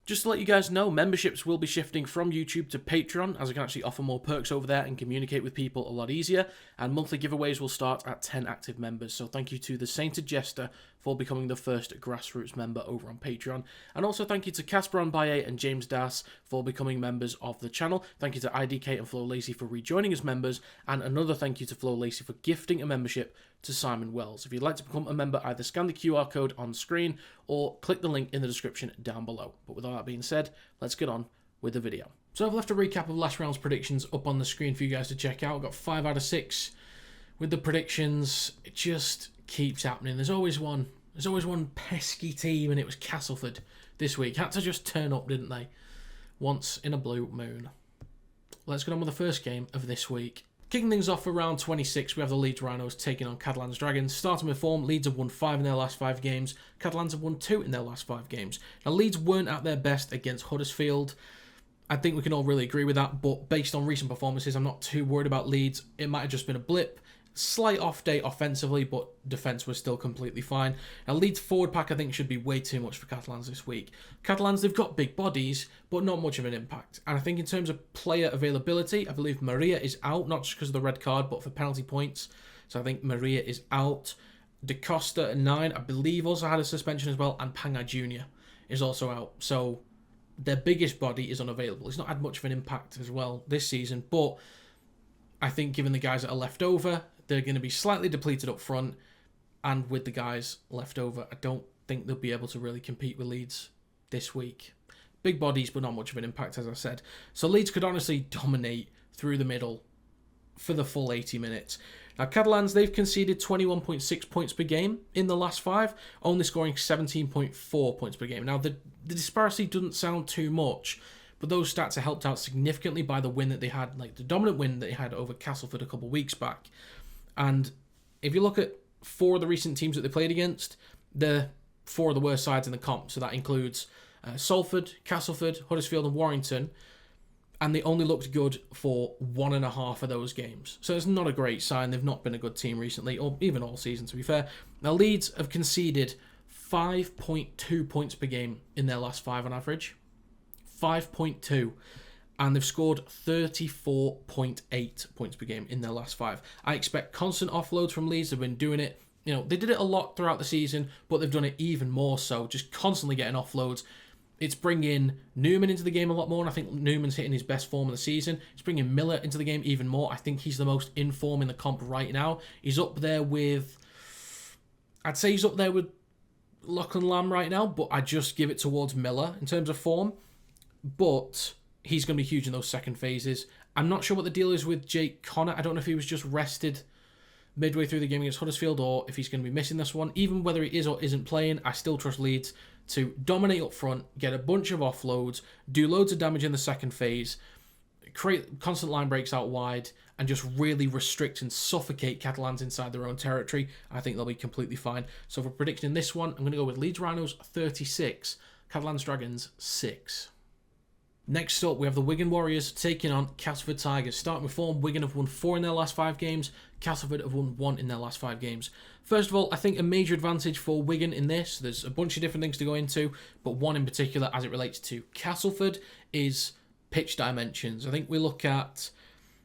Just to let you guys know, memberships will be shifting from YouTube to Patreon, as I can actually offer more perks over there and communicate with people a lot easier, and monthly giveaways will start at 10 active members. So thank you to the Sainted Jester for becoming the first grassroots member over on Patreon. And also thank you to Casper on Baye and James Das for becoming members of the channel. Thank you to IDK and Flo Lacey for rejoining as members, and another thank you to Flo Lacey for gifting a membership to Simon Wells. If you'd like to become a member, either scan the QR code on screen or click the link in the description down below. But with all that being said, let's get on with the video. So I've left a recap of last round's predictions up on the screen for you guys to check out. I've got 5 out of 6 with the predictions. It just keeps happening. There's always one pesky team, and it was Castleford this week. Had to just turn up, didn't they? Once in a blue moon. Let's get on with the first game of this week. Kicking things off for round 26, we have the Leeds Rhinos taking on Catalans Dragons. Starting with form, Leeds have won 5 in their last 5 games. Catalans have won 2 in their last 5 games. Now, Leeds weren't at their best against Huddersfield. I think we can all really agree with that, but based on recent performances, I'm not too worried about Leeds. It might have just been a blip. Slight off day offensively, but defence was still completely fine. Now, Leeds' forward pack, I think, should be way too much for Catalans this week. Catalans, they've got big bodies, but not much of an impact. And I think in terms of player availability, I believe Maria is out, not just because of the red card, but for penalty points. So I think Maria is out. Da Costa at 9, I believe, also had a suspension as well, and Pangai Jr. is also out. So their biggest body is unavailable. He's not had much of an impact as well this season, but I think given the guys that are left over, they're going to be slightly depleted up front, and with the guys left over, I don't think they'll be able to really compete with Leeds this week. Big bodies, but not much of an impact, as I said. So Leeds could honestly dominate through the middle for the full 80 minutes. Now, Catalans, they've conceded 21.6 points per game in the last 5, only scoring 17.4 points per game. Now, the disparity doesn't sound too much, but those stats are helped out significantly by the win that they had, like the dominant win that they had over Castleford a couple of weeks back. And if you look at 4 of the recent teams that they played against, they're 4 of the worst sides in the comp. So that includes Salford, Castleford, Huddersfield and Warrington. And they only looked good for 1.5 of those games. So it's not a great sign. They've not been a good team recently, or even all season, to be fair. Now, Leeds have conceded 5.2 points per game in their last 5 on average. 5.2. And they've scored 34.8 points per game in their last 5. I expect constant offloads from Leeds. They've been doing it. You know, they did it a lot throughout the season, but they've done it even more so, just constantly getting offloads. It's bringing Newman into the game a lot more, and I think Newman's hitting his best form of the season. It's bringing Miller into the game even more. I think he's the most in form in the comp right now. He's up there with... I'd say he's up there with Lachlan Lamb right now, but I just give it towards Miller in terms of form. But he's going to be huge in those second phases. I'm not sure what the deal is with Jake Connor. I don't know if he was just rested midway through the game against Huddersfield or if he's going to be missing this one. Even whether he is or isn't playing, I still trust Leeds to dominate up front, get a bunch of offloads, do loads of damage in the second phase, create constant line breaks out wide, and just really restrict and suffocate Catalans inside their own territory. I think they'll be completely fine. So for predicting this one, I'm going to go with Leeds Rhinos 36, Catalans Dragons 6. Next up, we have the Wigan Warriors taking on Castleford Tigers. Starting with form, Wigan have won 4 in their last 5 games. Castleford have won 1 in their last 5 games. First of all, I think a major advantage for Wigan in this, there's a bunch of different things to go into, but one in particular as it relates to Castleford is pitch dimensions. I think we look at,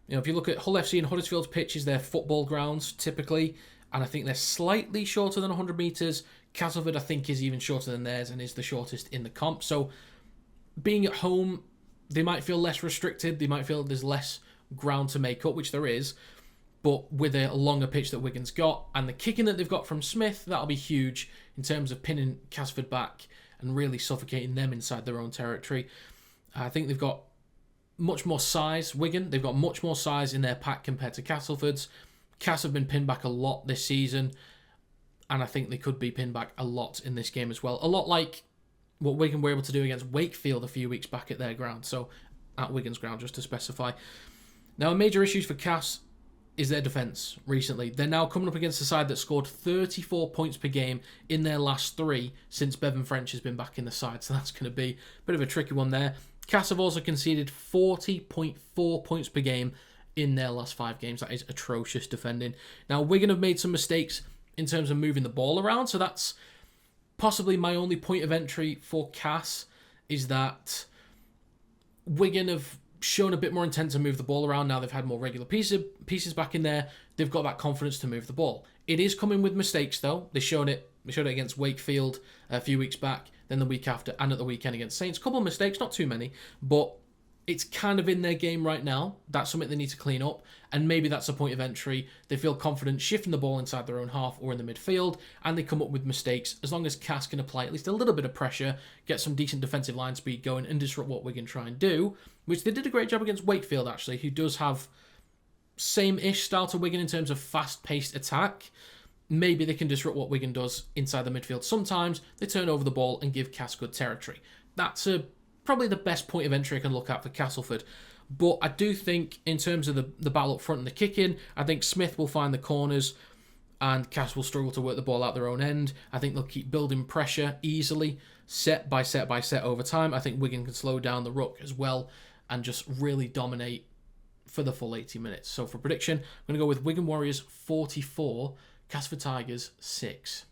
if you look at Hull FC and Huddersfield's pitches, they're football grounds typically, and I think they're slightly shorter than 100 metres. Castleford, I think, is even shorter than theirs and is the shortest in the comp. So being at home, they might feel less restricted. They might feel there's less ground to make up, which there is. But with a longer pitch that Wigan's got, and the kicking that they've got from Smith, that'll be huge in terms of pinning Castleford back and really suffocating them inside their own territory. I think they've got much more size, Wigan. They've got much more size in their pack compared to Castleford's. Cass have been pinned back a lot this season, and I think they could be pinned back a lot in this game as well. A lot like what Wigan were able to do against Wakefield a few weeks back at their ground. So at Wigan's ground, just to specify. Now, a major issue for Cass is their defence recently. They're now coming up against a side that scored 34 points per game in their last 3 since Bevan French has been back in the side. So that's going to be a bit of a tricky one there. Cass have also conceded 40.4 points per game in their last 5 games. That is atrocious defending. Now, Wigan have made some mistakes in terms of moving the ball around. So that's possibly my only point of entry for Cass is that Wigan have shown a bit more intent to move the ball around now. They've had more regular pieces back in there. They've got that confidence to move the ball. It is coming with mistakes, though. They showed it against Wakefield a few weeks back, then the week after, and at the weekend against Saints. A couple of mistakes, not too many, but it's kind of in their game right now. That's something they need to clean up, and maybe that's a point of entry. They feel confident shifting the ball inside their own half or in the midfield, and they come up with mistakes. As long as Cass can apply at least a little bit of pressure, get some decent defensive line speed going, and disrupt what Wigan try and do, which they did a great job against Wakefield, actually, who does have same-ish style to Wigan in terms of fast-paced attack. Maybe they can disrupt what Wigan does inside the midfield. Sometimes they turn over the ball and give Cass good territory. That's probably the best point of entry I can look at for Castleford. But I do think in terms of the battle up front and the kicking, I think Smith will find the corners and Cass will struggle to work the ball out their own end. I think they'll keep building pressure easily, set by set by set over time. I think Wigan can slow down the ruck as well and just really dominate for the full 80 minutes. So for prediction, I'm going to go with Wigan Warriors 44, Castleford Tigers 6.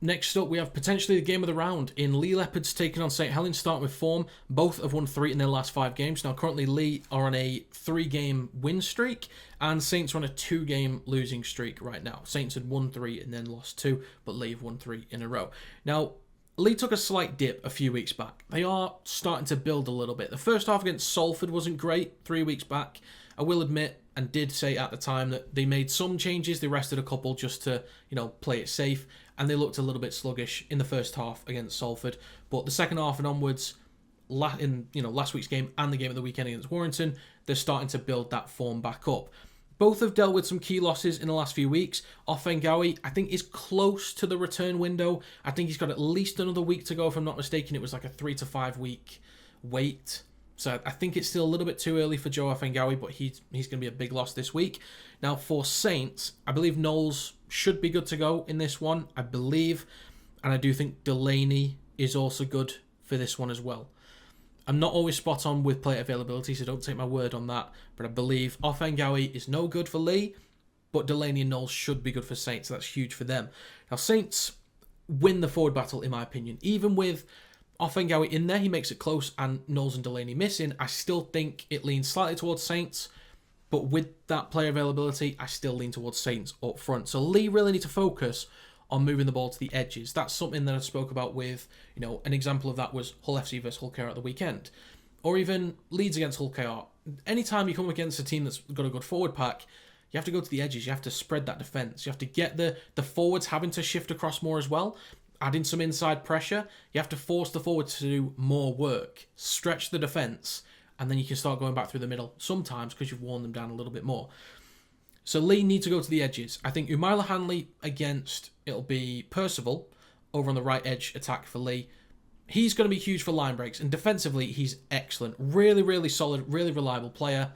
Next up, we have potentially the game of the round in Leigh Leopards taking on St Helens, starting with form. Both have won 3 in their last 5 games. Now, currently, Leigh are on a 3-game win streak, and Saints are on a 2-game losing streak right now. Saints had won 3 and then lost 2, but Leigh have won 3 in a row. Now, Leigh took a slight dip a few weeks back. They are starting to build a little bit. The first half against Salford wasn't great 3 weeks back. I will admit, and did say at the time, that they made some changes. They rested a couple just to, play it safe, and they looked a little bit sluggish in the first half against Salford. But the second half and onwards, in last week's game and the game of the weekend against Warrington, they're starting to build that form back up. Both have dealt with some key losses in the last few weeks. Offengawi, I think, is close to the return window. I think he's got at least another week to go, if I'm not mistaken. It was like a 3 to 5 week wait. So I think it's still a little bit too early for Joe Offengawi, but he's going to be a big loss this week. Now, for Saints, I believe Knowles should be good to go in this one, I believe. And I do think Delaney is also good for this one as well. I'm not always spot on with player availability, so don't take my word on that. But I believe Offengawi is no good for Leigh, but Delaney and Knowles should be good for Saints. So that's huge for them. Now, Saints win the forward battle, in my opinion. Even with Offengawi in there, he makes it close, and Knowles and Delaney missing. I still think it leans slightly towards Saints, but with that player availability, I still lean towards Saints up front. So Leigh really need to focus on moving the ball to the edges. That's something that I spoke about with, an example of that was Hull FC versus Hull KR at the weekend. Or even Leeds against Hull KR. Anytime you come against a team that's got a good forward pack, you have to go to the edges. You have to spread that defence. You have to get the forwards having to shift across more as well. Add in some inside pressure. You have to force the forwards to do more work. Stretch the defence. And then you can start going back through the middle sometimes because you've worn them down a little bit more. So Leigh need to go to the edges. I think Umaila Hanley against, it'll be Percival over on the right edge attack for Leigh. He's going to be huge for line breaks, and defensively he's excellent. Really, really solid, really reliable player.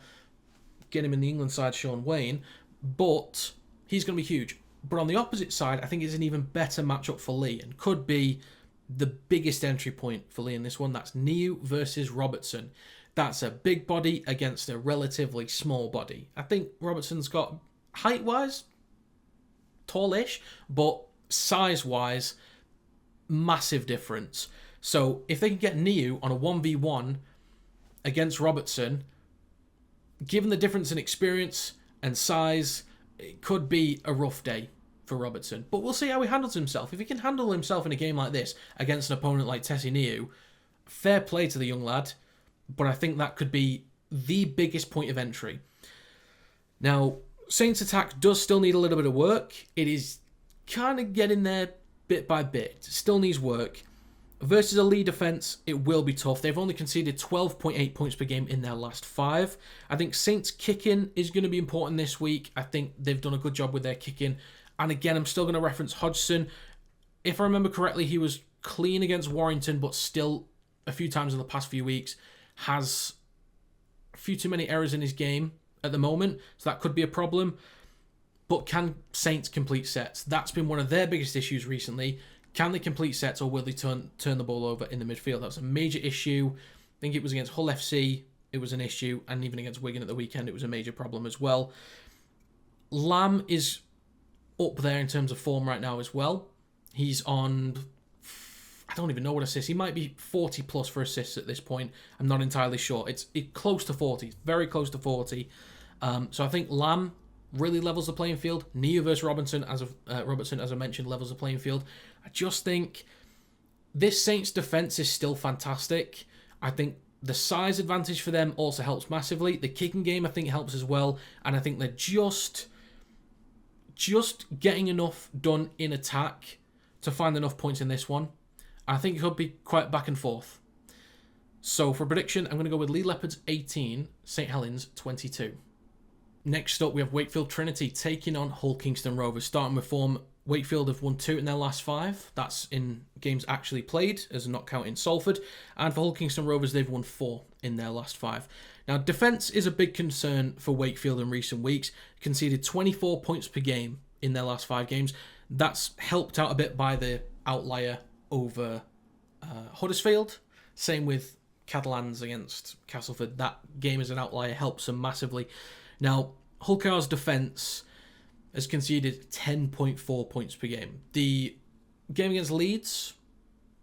Get him in the England side, Sean Wayne, but he's going to be huge. But on the opposite side, I think it's an even better matchup for Leigh and could be the biggest entry point for Leigh in this one. That's Niu versus Robertson. That's a big body against a relatively small body. I think Robertson's got, height-wise, tallish, but size-wise, massive difference. So if they can get Niu on a 1v1 against Robertson, given the difference in experience and size, it could be a rough day for Robertson. But we'll see how he handles himself. If he can handle himself in a game like this against an opponent like Tessie Niu, fair play to the young lad. But I think that could be the biggest point of entry. Now, Saints' attack does still need a little bit of work. It is kind of getting there bit by bit. It still needs work. Versus a Leigh defence, it will be tough. They've only conceded 12.8 points per game in their last 5. I think Saints' kicking is going to be important this week. I think they've done a good job with their kicking. And again, I'm still going to reference Hodgson. If I remember correctly, he was clean against Warrington, but still a few times in the past few weeks has a few too many errors in his game at the moment, so that could be a problem. But can Saints complete sets? That's been one of their biggest issues recently. Can they complete sets, or will they turn the ball over in the midfield? That was a major issue. I think it was against Hull FC, it was an issue, and even against Wigan at the weekend, it was a major problem as well. Lamb is up there in terms of form right now as well. He's on, I don't even know what assists. He might be 40 plus for assists at this point. I'm not entirely sure. It's close to 40. It's very close to 40. So I think Lamb really levels the playing field. Nia versus Robertson, as I mentioned, levels the playing field. I just think this Saints defense is still fantastic. I think the size advantage for them also helps massively. The kicking game, I think, helps as well. And I think they're just getting enough done in attack to find enough points in this one. I think it could be quite back and forth. So for a prediction, I'm going to go with Leigh Leopards 18, St Helens 22. Next up, we have Wakefield Trinity taking on Hull Kingston Rovers. Starting with form, Wakefield have won 2 in their last 5. That's in games actually played, as not counting Salford. And for Hull Kingston Rovers, they've won 4 in their last 5. Now, defence is a big concern for Wakefield in recent weeks. Conceded 24 points per game in their last 5 games. That's helped out a bit by the outlier over Huddersfield. Same with Catalans against Castleford. That game as an outlier helps them massively. Now, Hull KR's defence has conceded 10.4 points per game. The game against Leeds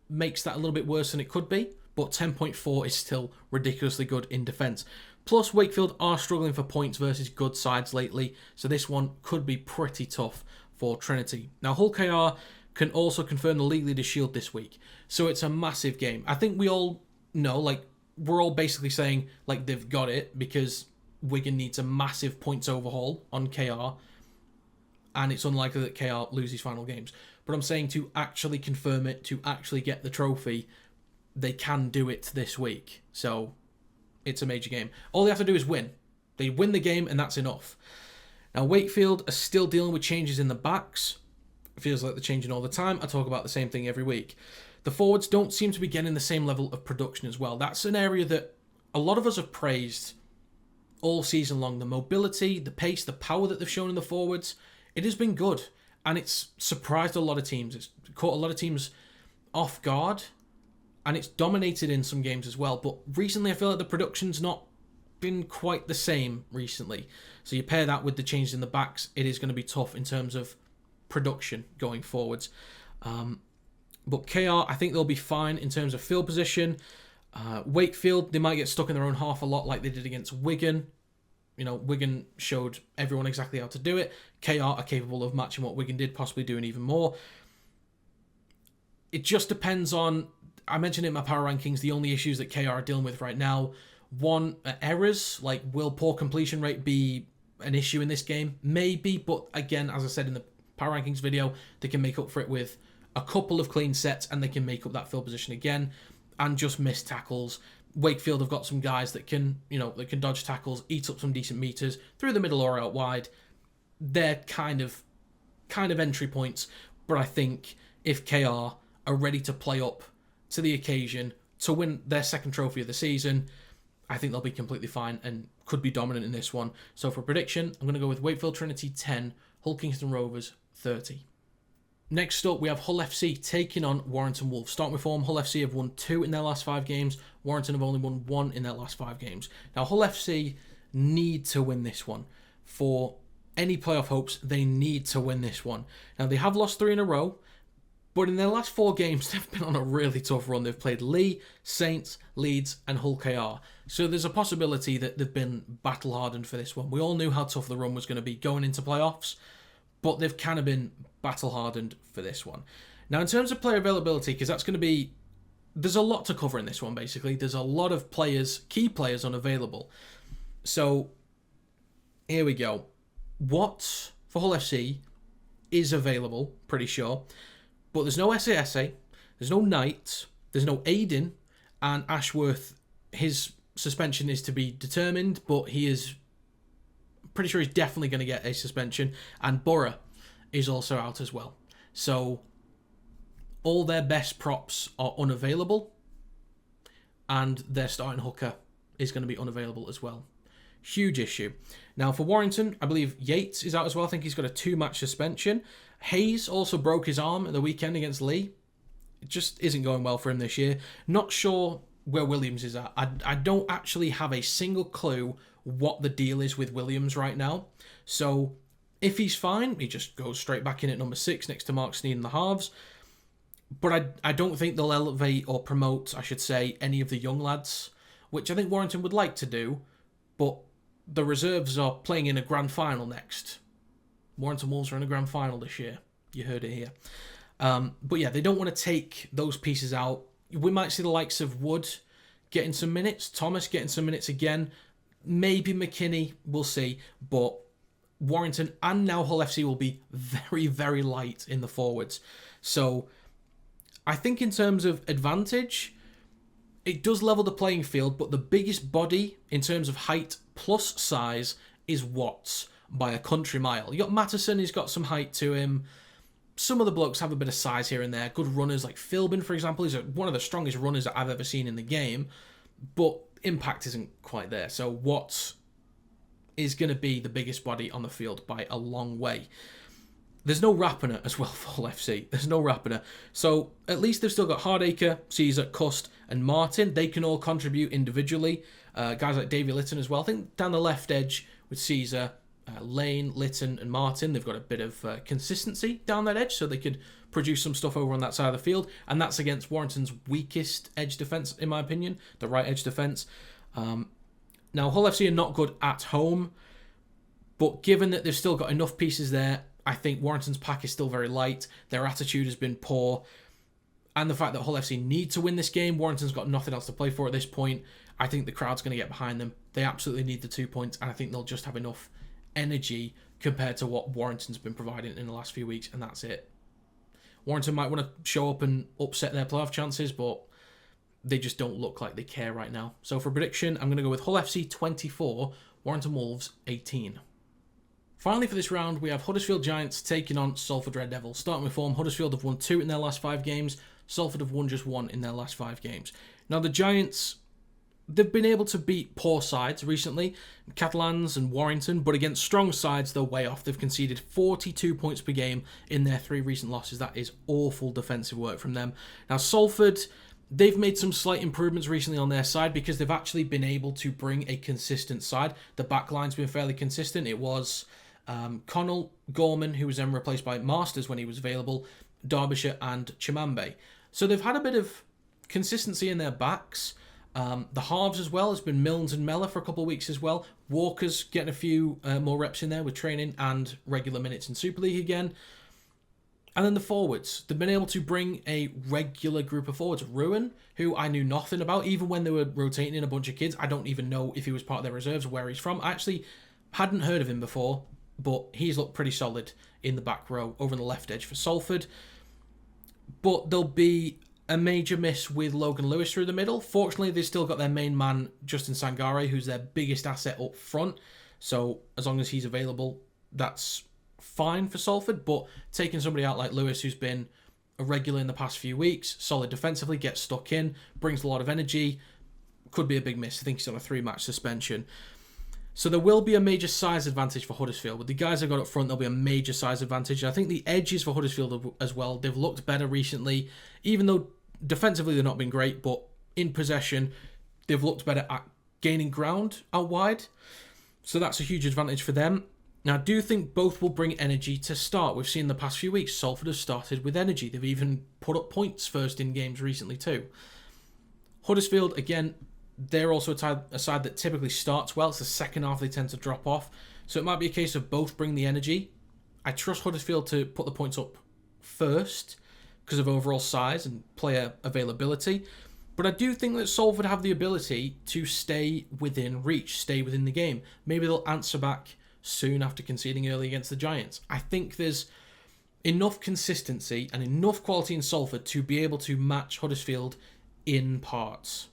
makes that a little bit worse than it could be, but 10.4 is still ridiculously good in defence. Plus, Wakefield are struggling for points versus good sides lately, so this one could be pretty tough for Trinity. Now, Hull KR can also confirm the League Leaders Shield this week, so it's a massive game. I think we all know, we're all basically saying, they've got it, because Wigan needs a massive points overhaul on KR, and it's unlikely that KR loses final games. But I'm saying to actually confirm it, to actually get the trophy, they can do it this week. So it's a major game. All they have to do is win. They win the game, and that's enough. Now, Wakefield are still dealing with changes in the backs. It feels like they're changing all the time. I talk about the same thing every week. The forwards don't seem to be getting the same level of production as well. That's an area that a lot of us have praised all season long. The mobility, the pace, the power that they've shown in the forwards, it has been good. And it's surprised a lot of teams. It's caught a lot of teams off guard. And it's dominated in some games as well. But recently I feel like the production's not been quite the same recently. So you pair that with the changes in the backs, it is going to be tough in terms of production going forwards. But KR, I think they'll be fine in terms of field position. Wakefield, they might get stuck in their own half a lot like they did against Wigan. Wigan showed everyone exactly how to do it. KR are capable of matching what Wigan did, possibly doing even more. It just depends on, I mentioned in my power rankings, the only issues that KR are dealing with right now. One, errors, will poor completion rate be an issue in this game? Maybe, but again, as I said in the power rankings video, they can make up for it with a couple of clean sets, and they can make up that field position again, and just miss tackles. Wakefield have got some guys that can, that can dodge tackles, eat up some decent meters through the middle or out wide. They're kind of entry points, but I think if KR are ready to play up to the occasion to win their second trophy of the season, I think they'll be completely fine and could be dominant in this one. So for a prediction, I'm going to go with Wakefield Trinity 10, Hull Kingston Rovers 30. Next up, we have Hull FC taking on Warrington Wolves. Starting with form, Hull FC have won 2 in their last 5 games. Warrington have only won 1 in their last 5 games. Now, Hull FC need to win this one. For any playoff hopes, they need to win this one. Now, they have lost 3 in a row, but in their last 4 games, they've been on a really tough run. They've played Leigh, Saints, Leeds, and Hull KR. So there's a possibility that they've been battle-hardened for this one. We all knew how tough the run was going to be going into playoffs, but they've kind of been battle-hardened for this one. Now, in terms of player availability, because that's going to be... There's a lot to cover in this one, basically. There's a lot of players, key players, unavailable. So, here we go. What, for Hull FC, is available, pretty sure. But there's no SASA, there's no Knight, there's no Aiden, and Ashworth, his suspension is to be determined, but he is... pretty sure he's definitely going to get a suspension, and Borough is also out as well. So all their best props are unavailable, and their starting hooker is going to be unavailable as well. Huge issue. Now for Warrington, I believe Yates is out as well. I think he's got a 2-match suspension. Hayes also broke his arm at the weekend against Leigh. It just isn't going well for him this year. Not sure where Williams is at. I don't actually have a single clue what the deal is with Williams right now. So if he's fine, he just goes straight back in at number 6 next to Mark Sneed in the halves. But I don't think they'll elevate or promote, I should say, any of the young lads, which I think Warrington would like to do, but the reserves are playing in a grand final next. Warrington Wolves are in a grand final this year. You heard it here. But yeah, they don't want to take those pieces out. We might see the likes of Wood getting some minutes, Thomas getting some minutes again, maybe McKinney, we'll see, but Warrington and now Hull FC will be very, very light in the forwards. So I think in terms of advantage, it does level the playing field, but the biggest body in terms of height plus size is Watts by a country mile. You got Matteson, he's got some height to him. Some of the blokes have a bit of size here and there. Good runners like Philbin, for example, he's one of the strongest runners that I've ever seen in the game, but impact isn't quite there. So Watts is going to be the biggest body on the field by a long way. There's no Rapiner as well for Hull FC. There's no Rapiner. So at least they've still got Hardacre, Caesar, Cust and Martin. They can all contribute individually. Guys like Davy Litton as well. I think down the left edge with Caesar, Lane, Litton and Martin, they've got a bit of consistency down that edge, so they could produce some stuff over on that side of the field. And that's against Warrington's weakest edge defence, in my opinion, the right edge defence. Now, Hull FC are not good at home, but given that they've still got enough pieces there, I think Warrington's pack is still very light. Their attitude has been poor. And the fact that Hull FC need to win this game, Warrington's got nothing else to play for at this point. I think the crowd's going to get behind them. They absolutely need the 2 points, and I think they'll just have enough energy compared to what Warrington's been providing in the last few weeks, and that's it. Warrington might want to show up and upset their playoff chances, but they just don't look like they care right now. So for a prediction, I'm going to go with Hull FC 24, Warrington Wolves 18. Finally for this round, we have Huddersfield Giants taking on Salford Red Devils. Starting with form, Huddersfield have won 2 in their last 5 games. Salford have won just 1 in their last 5 games. Now the Giants, they've been able to beat poor sides recently, Catalans and Warrington, but against strong sides, they're way off. They've conceded 42 points per game in their 3 recent losses. That is awful defensive work from them. Now Salford, they've made some slight improvements recently on their side because they've actually been able to bring a consistent side. The backline's been fairly consistent. It was Connell, Gorman, who was then replaced by Masters when he was available, Derbyshire and Chimambe. So they've had a bit of consistency in their backs. The halves as well has been Milnes and Mellor for a couple of weeks as well. Walker's getting a few more reps in there with training and regular minutes in Super League again. And then the forwards. They've been able to bring a regular group of forwards. Ruin, who I knew nothing about, even when they were rotating in a bunch of kids. I don't even know if he was part of their reserves or where he's from. I actually hadn't heard of him before, but he's looked pretty solid in the back row over on the left edge for Salford. But there'll be a major miss with Logan Lewis through the middle. Fortunately, they've still got their main man, Justin Sangare, who's their biggest asset up front. So as long as he's available, that's fine for Salford. But taking somebody out like Lewis, who's been a regular in the past few weeks, solid defensively, gets stuck in, brings a lot of energy, could be a big miss. I think he's on a 3-match suspension. So there will be a major size advantage for Huddersfield. With the guys they've got up front, there'll be a major size advantage. And I think the edges for Huddersfield as well, they've looked better recently, even though defensively they've not been great, but in possession, they've looked better at gaining ground out wide. So that's a huge advantage for them. Now, I do think both will bring energy to start. We've seen the past few weeks, Salford has started with energy. They've even put up points first in games recently too. Huddersfield, again, they're also a side that typically starts well. It's the second half they tend to drop off. So it might be a case of both bring the energy. I trust Huddersfield to put the points up first because of overall size and player availability. But I do think that Salford have the ability to stay within reach, stay within the game. Maybe they'll answer back soon after conceding early against the Giants. I think there's enough consistency and enough quality in Salford to be able to match Huddersfield in parts.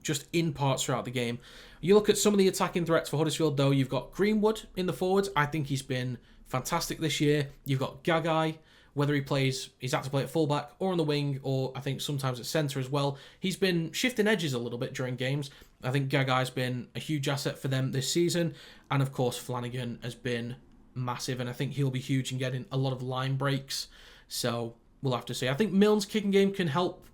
Just in parts throughout the game. You look at some of the attacking threats for Huddersfield, though. You've got Greenwood in the forwards. I think he's been fantastic this year. You've got Gagai, whether he's had to play at fullback or on the wing, or I think sometimes at centre as well. He's been shifting edges a little bit during games. I think Gagai's been a huge asset for them this season. And of course, Flanagan has been massive, and I think he'll be huge in getting a lot of line breaks. So we'll have to see. I think Milne's kicking game can help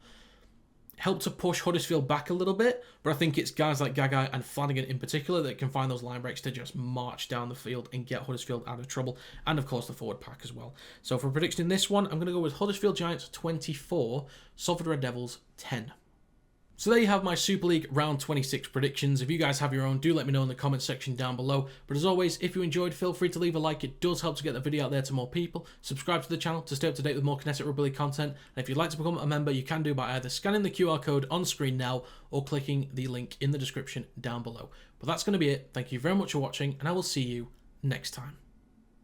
help to push Huddersfield back a little bit, but I think it's guys like Gagai and Flanagan in particular that can find those line breaks to just march down the field and get Huddersfield out of trouble, and of course the forward pack as well. So for a prediction in this one, I'm going to go with Huddersfield Giants 24, Salford Red Devils 10. So there you have my Super League Round 26 predictions. If you guys have your own, do let me know in the comments section down below. But as always, if you enjoyed, feel free to leave a like. It does help to get the video out there to more people. Subscribe to the channel to stay up to date with more Kinetic Rugby League content. And if you'd like to become a member, you can do by either scanning the QR code on screen now or clicking the link in the description down below. But that's going to be it. Thank you very much for watching, and I will see you next time.